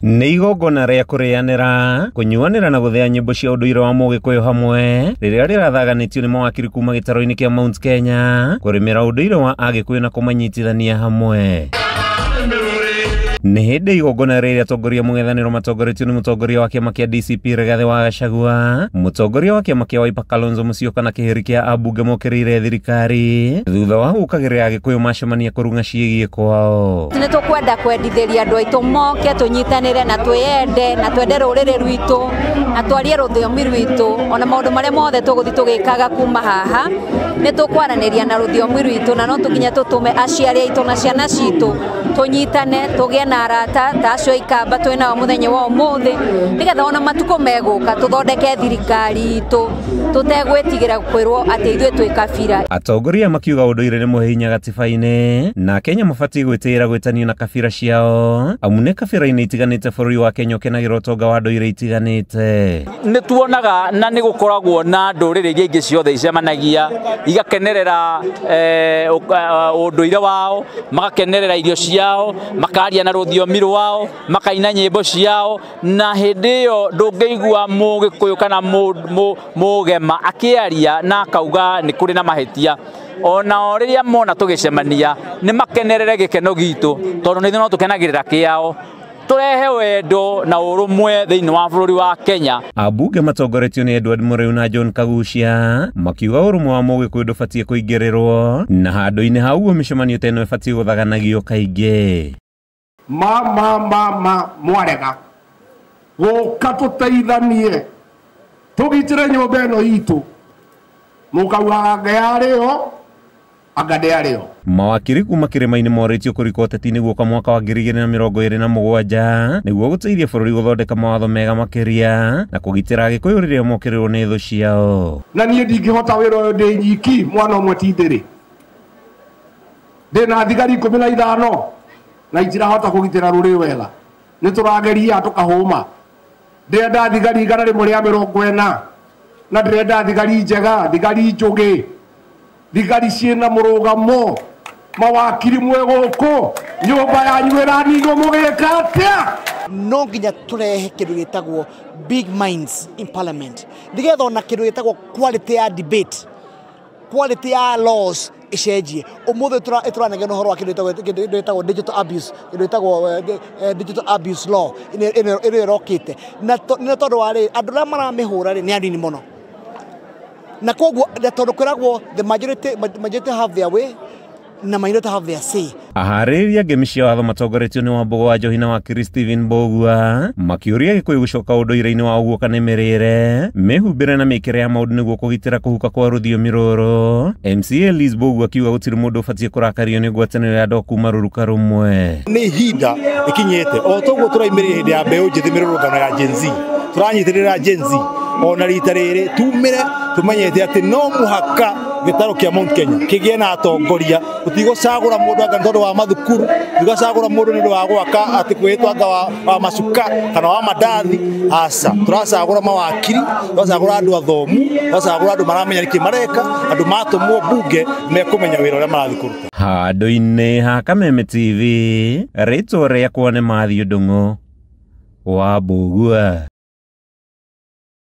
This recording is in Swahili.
Nĩ igongona rĩa kũrĩanĩra, kũnyuanĩra na gũthĩa nyĩmbo cia ũndũire wa Mũgĩkũyũ hamwe rĩrĩa rĩrathaganĩtio nĩ mawakiri kuma gĩtaro-inĩ kĩa Mount Kenya kũrĩmĩra ũndũire wa Agĩkũyũ na kũmanyitithania hamwe. Nĩ hĩndĩ igongona rĩrĩa atongoria mũng'ethanĩro matongoretio nĩ mũtongoria wa kĩama kĩa DCP Rigathĩ wa Gachagua, mũtongoria wa kĩama kĩa Wiper Kalonzo Musyoka na kĩhĩri kĩa ambunge mokĩrĩire thirikari thutha wa gũkagĩrĩra Agĩkũyũ macemania kũrung'a ciĩgiĩ kwao. Nĩ tũkwenda kwendithĩria andũ aitũ moke tũnyitanĩre na twĩende na twende rũrĩrĩ rwitũ na twarie rũthiomi rwitũ, ona maũndũ marĩa mothe tũgũthiĩ tũgĩkaga kuma haha nĩ tũkwaranĩria na rũthiomi rwitũ, na no tũkinya tũtũme aciari aitũ na ciana citũ tũnyitane tũgĩe na arata ta acio ikamba twĩnao mũthenya wa ũmũthĩ, nĩgetha ona matukũ megũka tũthondeke thirikari itũ tũtegwĩtigĩra kwĩrwo atĩ ithuĩ twĩ kabira. Atongoria makiuga ũndũire nĩ mũhinya gatiba-inĩ na Kenya mabatiĩ gwĩtĩĩra gwĩtanio na kabira ciao, amu nĩ kabira-inĩ itiganĩte bũrũri wa Kenya ũkenagĩra ũtonga wa ndũire itiganĩte. Nĩ tuonaga na nĩ gũkoragwo na ndũrĩrĩ iria ingĩ ciothe icemanagia igakenerera ũndũire wao, magakenerera irio ciao, makaria na rũthiomi rwao, makaina nyĩmbo ciao, na hĩndĩ ĩyo ndũngĩigua Mũgĩkũyũ kana mũgema akĩaria na akauga nĩ kũrĩ na mahĩtia. Ona rĩrĩa mona tũgĩcemania nĩ makenerere gĩkeno gitũ tondũ nĩ no tũkenagĩrĩra kĩao, turehe wendo na ũrũmwe thĩinĩ wa bũrũri wa Kenya. Ambunge matongoretio nĩ Edward Mũrĩu na John Kagucia makiuga ũrũmwe wa Mũgĩkũyũ ndũbatiĩ kũingĩrĩrwo na handũ-inĩ hau mĩcemanio ta ĩno ĩbatiĩ gũthaganagio kaingĩ. Mwarega gũka tũteithanie tũgitĩre nyũmba ĩno itũ, mũkauga anga yarĩo anga ndĩarĩo. Mawakiri kuma kĩrĩma-inĩ morĩtio kũrika ũteti-inĩ guoka mwaka wa 2027 nĩguo gũteithia bũrũri gũthondeka mawatho mega makĩria na kũgitĩra Agĩkũyũ rĩrĩa mokĩrĩrwo nĩ thũ ciao. Na niĩ ndingĩhota wĩra ũyũ ndĩ nyiki, mwana ũmwe ti ndĩrĩ, ndĩna thigari 15 na itirahota kũgitĩra rũrĩrĩ wega, nĩ tũrageria tũkahũma. Ndĩrenda thigari 140 na ndĩrenda thigari njega, thigari njũgĩ, thigari ciĩna mũrũgamo, mawakiri mwegũkũ, nyũmba yanyu ĩraninwo mũgĩka atĩa? No nginya tũrehe kĩndũ gĩtagwo big minds in parliament, nĩgetha ona kĩndũ gĩtagwo quality ya debate, quality ya laws icenjie. Ũmũthĩ tũranegena ũhoro wa kĩndũ gĩtagwo digital abuse, kĩndũ gĩtagwo digital abuse law ĩrĩa ĩrokĩte, na tondũ wa rĩ andũ arĩa maramĩhũra rĩ nĩ anini mũno, na koguo tondũ kwĩragwo the majority have their way na minority have their say. Aharĩrĩria ngemi cia watho matongoretio nĩ Wambũgũ wa Njohi na wakiri Stephen Mbũgua makĩũria Gĩkũyũ gũcoka ũndũire-inĩ wao guoka nĩ mĩrĩre, mĩhumbĩre na mĩkĩre ya maũndũ nĩguo kũgitĩra kũhuka kwa rũthiomi rũrũ. MCA Liz Mbũgua akiuga gũtirĩ mũndũ ũbatiĩ kũrakario nĩ ngwatanĩro ya andũ kuma rũruka rũmwe. Nĩ ihinda ĩkinyĩte o toguo tũraimĩrĩra hĩndĩ ya mbeũ njĩthĩ mĩrũrũngano ya Gen Z, tũranyitĩrĩra Gen Z ona rita rĩrĩ tumĩre tũmenyete atĩ no mũhaka gĩtaro kĩa Mount Kenya kĩgĩe na atongoria, tũtigũcagũra mũndũ anga nĩ tondũ wa mathukuru, tũtigũcagũra mũndũ nĩ ũndũ wa gwaka atĩ kwĩtwo anga wa macuka kana wa mandathi. Aca, tũracagũra mawakiri, tũracagũra andũ athomu, tũracagũra andũ maramenya nĩkĩ mareka, andũ matũmwo mbunge mekũmenya wĩra ũrĩa marathiĩ kũruta. Handũ-inĩ ha Kameme TV, rĩtwa rĩakwa nĩ Matthew Ndung'u wa Mbũgua.